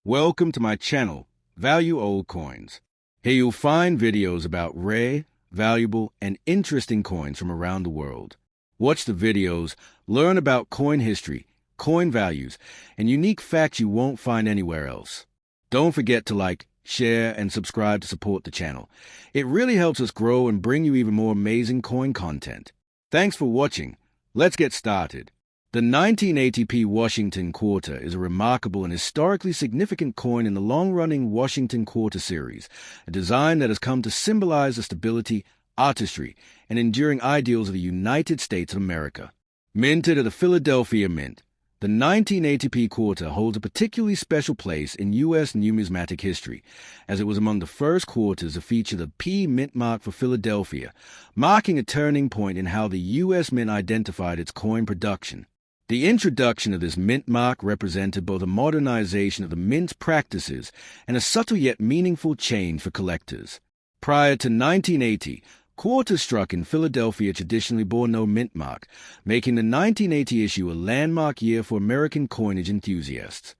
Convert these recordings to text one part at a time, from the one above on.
Welcome to my channel, Value Old Coins. Here you'll find videos about rare, valuable, and interesting coins from around the world. Watch the videos, learn about coin history, coin values, and unique facts you won't find anywhere else. Don't forget to like, share, and subscribe to support the channel. It really helps us grow and bring you even more amazing coin content. Thanks for watching. Let's get started. The 1980p Washington Quarter is a remarkable and historically significant coin in the long-running Washington Quarter series, a design that has come to symbolize the stability, artistry, and enduring ideals of the United States of America. Minted at the Philadelphia Mint, the 1980p Quarter holds a particularly special place in U.S. numismatic history, as it was among the first quarters to feature the P mint mark for Philadelphia, marking a turning point in how the U.S. Mint identified its coin production. The introduction of this mint mark represented both a modernization of the mint's practices and a subtle yet meaningful change for collectors. Prior to 1980, quarters struck in Philadelphia traditionally bore no mint mark, making the 1980 issue a landmark year for American coinage enthusiasts.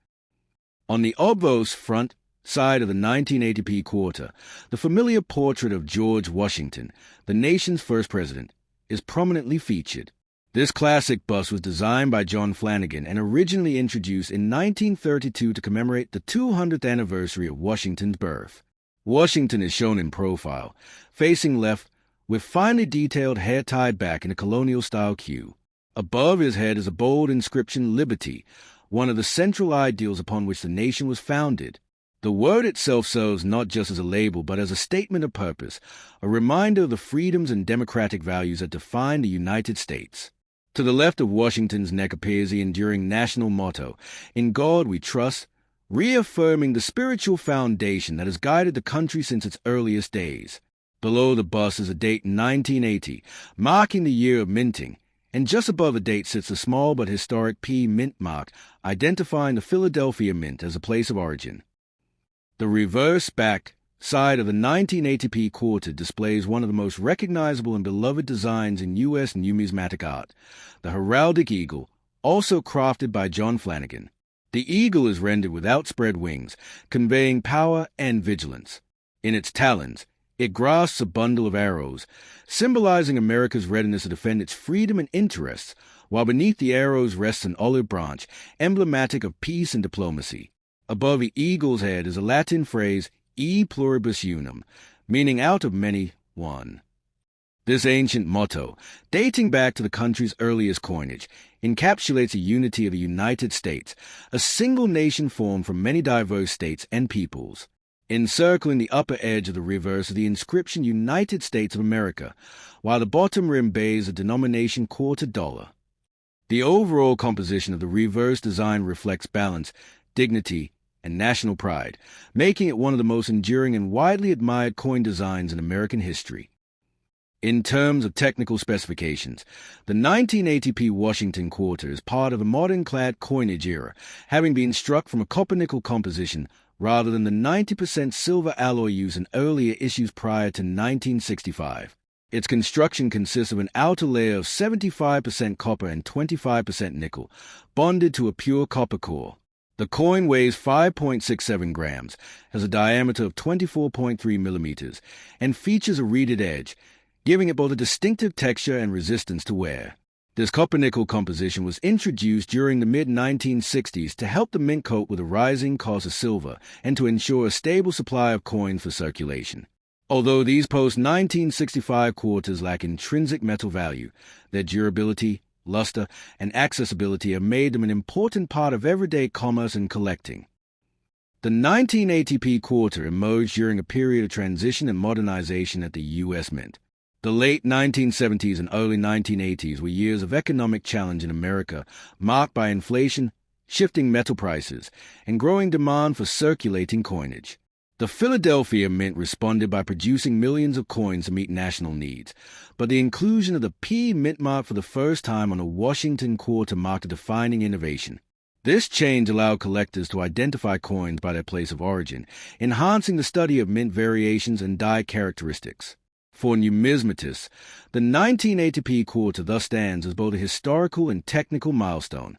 On the obverse front side of the 1980p quarter, the familiar portrait of George Washington, the nation's first president, is prominently featured. This classic bust was designed by John Flanagan and originally introduced in 1932 to commemorate the 200th anniversary of Washington's birth. Washington is shown in profile, facing left, with finely detailed hair tied back in a colonial-style queue. Above his head is a bold inscription, Liberty, one of the central ideals upon which the nation was founded. The word itself serves not just as a label but as a statement of purpose, a reminder of the freedoms and democratic values that define the United States. To the left of Washington's neck appears the enduring national motto, "In God We Trust," reaffirming the spiritual foundation that has guided the country since its earliest days. Below the bust is a date 1980, marking the year of minting, and just above the date sits a small but historic P mint mark, identifying the Philadelphia Mint as a place of origin. The reverse back side of the 1980p quarter displays one of the most recognizable and beloved designs in U.S. numismatic art, the heraldic eagle, also crafted by John Flanagan. The eagle is rendered with outspread wings, conveying power and vigilance. In its talons, it grasps a bundle of arrows, symbolizing America's readiness to defend its freedom and interests, while beneath the arrows rests an olive branch, emblematic of peace and diplomacy. Above the eagle's head is a Latin phrase, E pluribus unum, meaning out of many, one. This ancient motto, dating back to the country's earliest coinage, encapsulates the unity of the United States, a single nation formed from many diverse states and peoples. Encircling the upper edge of the reverse is the inscription United States of America, while the bottom rim bears the denomination quarter dollar. The overall composition of the reverse design reflects balance, dignity, and national pride, making it one of the most enduring and widely admired coin designs in American history. In terms of technical specifications, the 1980p Washington Quarter is part of a modern-clad coinage era, having been struck from a copper-nickel composition rather than the 90% silver alloy used in earlier issues prior to 1965. Its construction consists of an outer layer of 75% copper and 25% nickel, bonded to a pure copper core. The coin weighs 5.67 grams, has a diameter of 24.3 millimeters, and features a reeded edge, giving it both a distinctive texture and resistance to wear. This copper-nickel composition was introduced during the mid-1960s to help the mint cope with the rising cost of silver and to ensure a stable supply of coins for circulation. Although these post-1965 quarters lack intrinsic metal value, their durability, luster, and accessibility have made them an important part of everyday commerce and collecting. The 1980p quarter emerged during a period of transition and modernization at the U.S. Mint. The late 1970s and early 1980s were years of economic challenge in America, marked by inflation, shifting metal prices, and growing demand for circulating coinage. The Philadelphia Mint responded by producing millions of coins to meet national needs, but the inclusion of the P mint mark for the first time on a Washington Quarter marked a defining innovation. This change allowed collectors to identify coins by their place of origin, enhancing the study of mint variations and die characteristics. For numismatists, the 1980p Quarter thus stands as both a historical and technical milestone.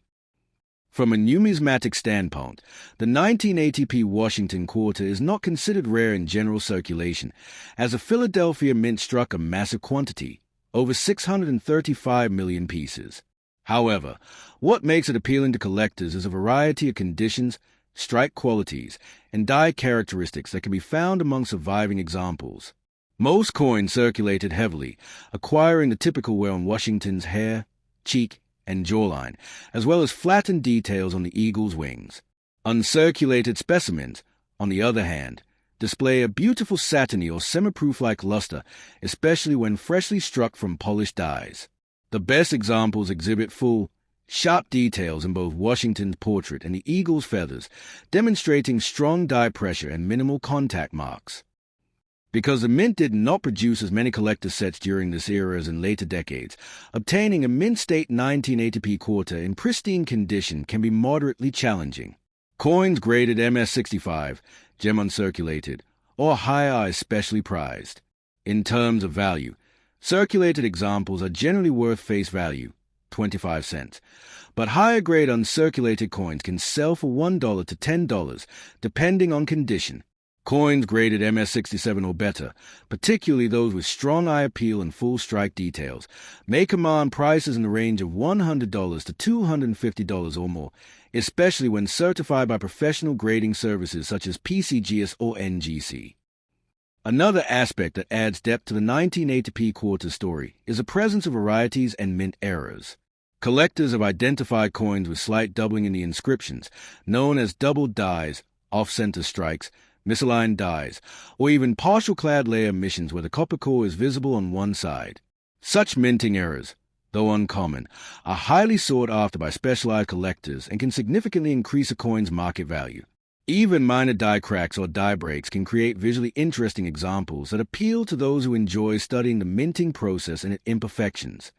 From a numismatic standpoint, the 1980p Washington quarter is not considered rare in general circulation, as the Philadelphia Mint struck a massive quantity, over 635 million pieces. However, what makes it appealing to collectors is a variety of conditions, strike qualities, and die characteristics that can be found among surviving examples. Most coins circulated heavily, acquiring the typical wear on Washington's hair, cheek, and jawline, as well as flattened details on the eagle's wings. Uncirculated specimens, on the other hand, display a beautiful satiny or semi-proof-like luster, especially when freshly struck from polished dies. The best examples exhibit full, sharp details in both Washington's portrait and the eagle's feathers, demonstrating strong die pressure and minimal contact marks. Because the Mint did not produce as many collector sets during this era as in later decades, obtaining a Mint State 1980p quarter in pristine condition can be moderately challenging. Coins graded MS65, gem uncirculated, or higher are especially prized. In terms of value, circulated examples are generally worth face value, 25 cents, but higher-grade uncirculated coins can sell for $1 to $10, depending on condition. Coins graded MS67 or better, particularly those with strong eye appeal and full strike details, may command prices in the range of $100 to $250 or more, especially when certified by professional grading services such as PCGS or NGC. Another aspect that adds depth to the 1980p quarter story is the presence of varieties and mint errors. Collectors have identified coins with slight doubling in the inscriptions, known as doubled dies, off-center strikes, misaligned dies, or even partial clad layer emissions where the copper core is visible on one side. Such minting errors, though uncommon, are highly sought after by specialized collectors and can significantly increase a coin's market value. Even minor die cracks or die breaks can create visually interesting examples that appeal to those who enjoy studying the minting process and its imperfections.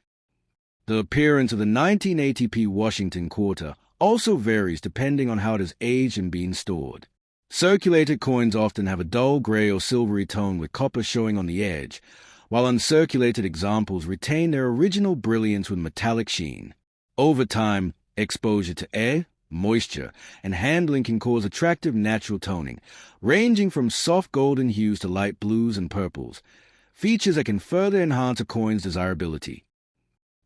The appearance of the 1980p Washington quarter also varies depending on how it is aged and being stored. Circulated coins often have a dull gray or silvery tone with copper showing on the edge, while uncirculated examples retain their original brilliance with metallic sheen. Over time, exposure to air, moisture, and handling can cause attractive natural toning, ranging from soft golden hues to light blues and purples, features that can further enhance a coin's desirability.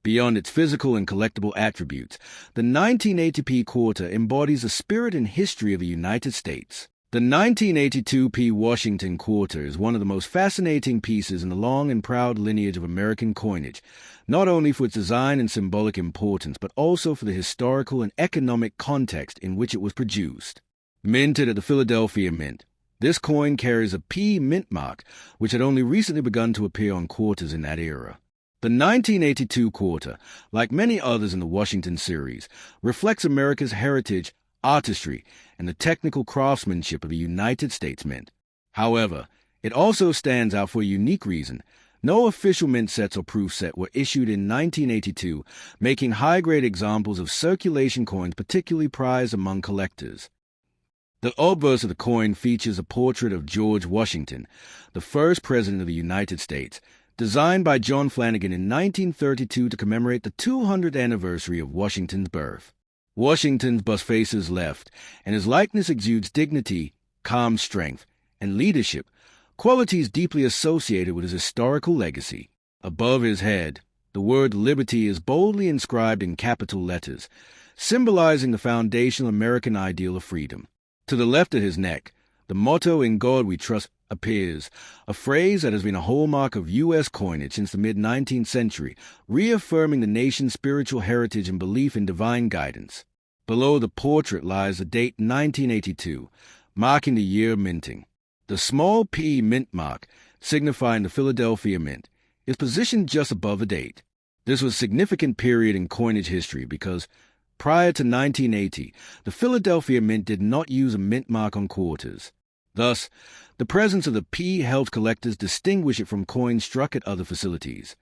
Beyond its physical and collectible attributes, the 1980p quarter embodies the spirit and history of the United States. The 1982p Washington quarter is one of the most fascinating pieces in the long and proud lineage of American coinage, not only for its design and symbolic importance, but also for the historical and economic context in which it was produced. Minted at the Philadelphia Mint, this coin carries a P mint mark, which had only recently begun to appear on quarters in that era. The 1982 quarter, like many others in the Washington series, reflects America's heritage, artistry, and the technical craftsmanship of the United States Mint. However, it also stands out for a unique reason. No official mint sets or proof set were issued in 1982, making high-grade examples of circulation coins particularly prized among collectors. The obverse of the coin features a portrait of George Washington, the first president of the United States, designed by John Flanagan in 1932 to commemorate the 200th anniversary of Washington's birth. Washington's bust faces left, and his likeness exudes dignity, calm strength, and leadership, qualities deeply associated with his historical legacy. Above his head, the word liberty is boldly inscribed in capital letters, symbolizing the foundational American ideal of freedom. To the left of his neck, the motto "In God We Trust" appears, a phrase that has been a hallmark of U.S. coinage since the mid-19th century, reaffirming the nation's spiritual heritage and belief in divine guidance. Below the portrait lies the date 1982, marking the year of minting. The small P mint mark, signifying the Philadelphia Mint, is positioned just above the date. This was a significant period in coinage history because, prior to 1980, the Philadelphia Mint did not use a mint mark on quarters. Thus, the presence of the P helps collectors distinguish it from coins struck at other facilities.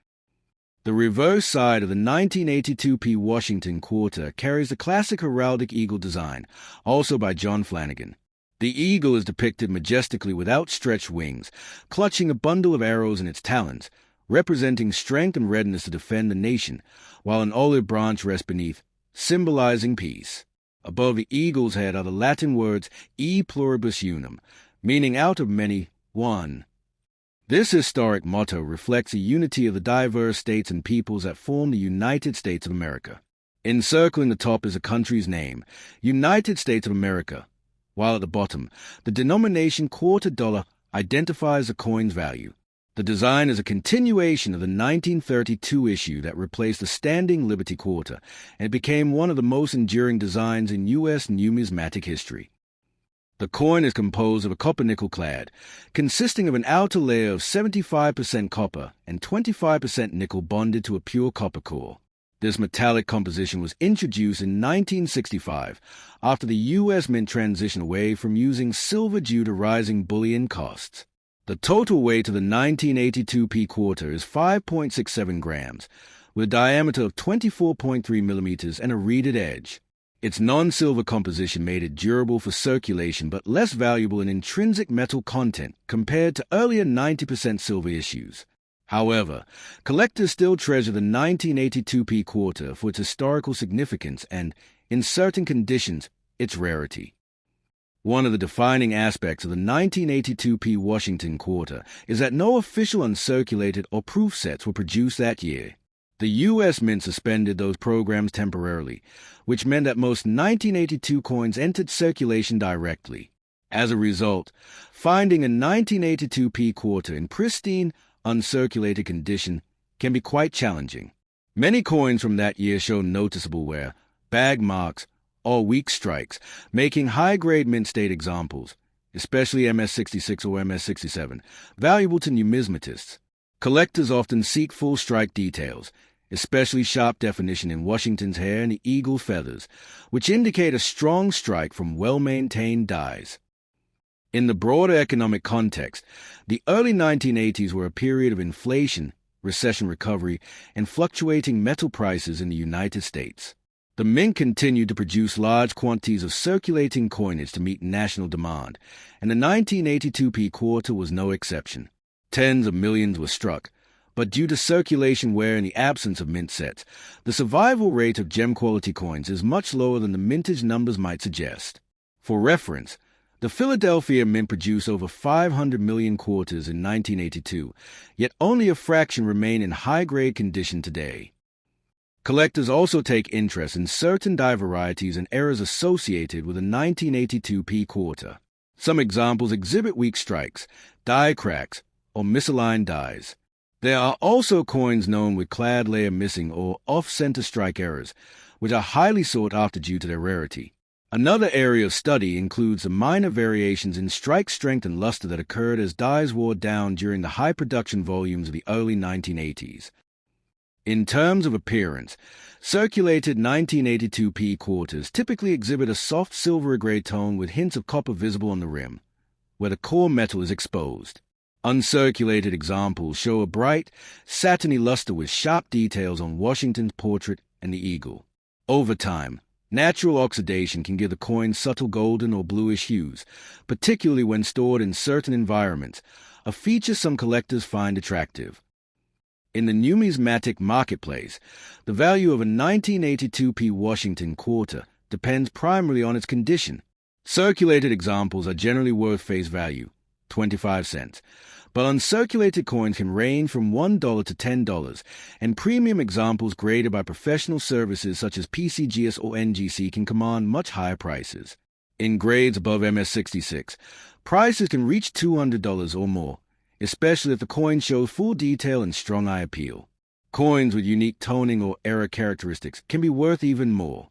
The reverse side of the 1982p Washington quarter carries the classic heraldic eagle design, also by John Flanagan. The eagle is depicted majestically with outstretched wings, clutching a bundle of arrows in its talons, representing strength and readiness to defend the nation, while an olive branch rests beneath, symbolizing peace. Above the eagle's head are the Latin words e pluribus unum, meaning out of many, one. This historic motto reflects the unity of the diverse states and peoples that form the United States of America. Encircling the top is a country's name, United States of America, while at the bottom, the denomination quarter dollar identifies the coin's value. The design is a continuation of the 1932 issue that replaced the standing Liberty quarter, and it became one of the most enduring designs in U.S. numismatic history. The coin is composed of a copper-nickel clad, consisting of an outer layer of 75% copper and 25% nickel bonded to a pure copper core. This metallic composition was introduced in 1965 after the U.S. Mint transitioned away from using silver due to rising bullion costs. The total weight of the 1982 P quarter is 5.67 grams, with a diameter of 24.3 millimeters and a reeded edge. Its non-silver composition made it durable for circulation but less valuable in intrinsic metal content compared to earlier 90% silver issues. However, collectors still treasure the 1982 P quarter for its historical significance and, in certain conditions, its rarity. One of the defining aspects of the 1982 P Washington quarter is that no official uncirculated or proof sets were produced that year. The U.S. Mint suspended those programs temporarily, which meant that most 1982 coins entered circulation directly. As a result, finding a 1982 P quarter in pristine, uncirculated condition can be quite challenging. Many coins from that year show noticeable wear, bag marks, or weak strikes, making high-grade mint state examples, especially MS-66 or MS-67, valuable to numismatists. Collectors often seek full strike details, especially sharp definition in Washington's hair and the eagle feathers, which indicate a strong strike from well-maintained dies. In the broader economic context, the early 1980s were a period of inflation, recession recovery, and fluctuating metal prices in the United States. The Mint continued to produce large quantities of circulating coinage to meet national demand, and the 1982 P quarter was no exception. Tens of millions were struck, but due to circulation wear and the absence of mint sets, the survival rate of gem-quality coins is much lower than the mintage numbers might suggest. For reference, the Philadelphia Mint produced over 500 million quarters in 1982, yet only a fraction remain in high-grade condition today. Collectors also take interest in certain die varieties and errors associated with the 1982 P quarter. Some examples exhibit weak strikes, die cracks, or misaligned dies. There are also coins known with clad layer missing or off-center strike errors, which are highly sought after due to their rarity. Another area of study includes the minor variations in strike strength and luster that occurred as dies wore down during the high production volumes of the early 1980s. In terms of appearance, circulated 1982 P quarters typically exhibit a soft silver-gray tone with hints of copper visible on the rim, where the core metal is exposed. Uncirculated examples show a bright, satiny luster with sharp details on Washington's portrait and the eagle. Over time, natural oxidation can give the coin subtle golden or bluish hues, particularly when stored in certain environments, a feature some collectors find attractive. In the numismatic marketplace, the value of a 1982 P Washington quarter depends primarily on its condition. Circulated examples are generally worth face value, 25 cents, but uncirculated coins can range from $1 to $10, and premium examples graded by professional services such as PCGS or NGC can command much higher prices. In grades above MS-66, prices can reach $200 or more, especially if the coin shows full detail and strong eye appeal. Coins with unique toning or error characteristics can be worth even more.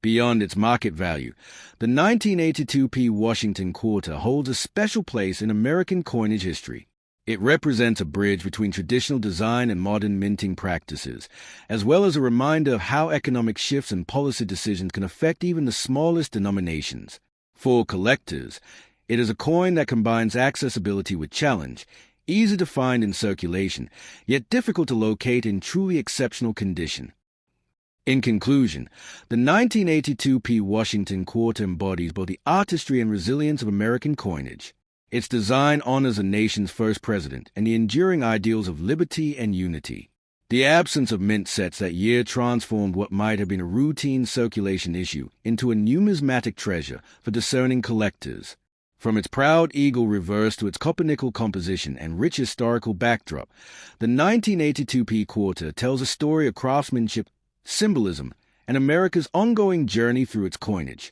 Beyond its market value, the 1982 P Washington quarter holds a special place in American coinage history. It represents a bridge between traditional design and modern minting practices, as well as a reminder of how economic shifts and policy decisions can affect even the smallest denominations. For collectors, it is a coin that combines accessibility with challenge, easy to find in circulation, yet difficult to locate in truly exceptional condition. In conclusion, the 1982 P Washington quarter embodies both the artistry and resilience of American coinage. Its design honors the nation's first president and the enduring ideals of liberty and unity. The absence of mint sets that year transformed what might have been a routine circulation issue into a numismatic treasure for discerning collectors. From its proud eagle reverse to its copper-nickel composition and rich historical backdrop, the 1982 P quarter tells a story of craftsmanship, symbolism, and America's ongoing journey through its coinage.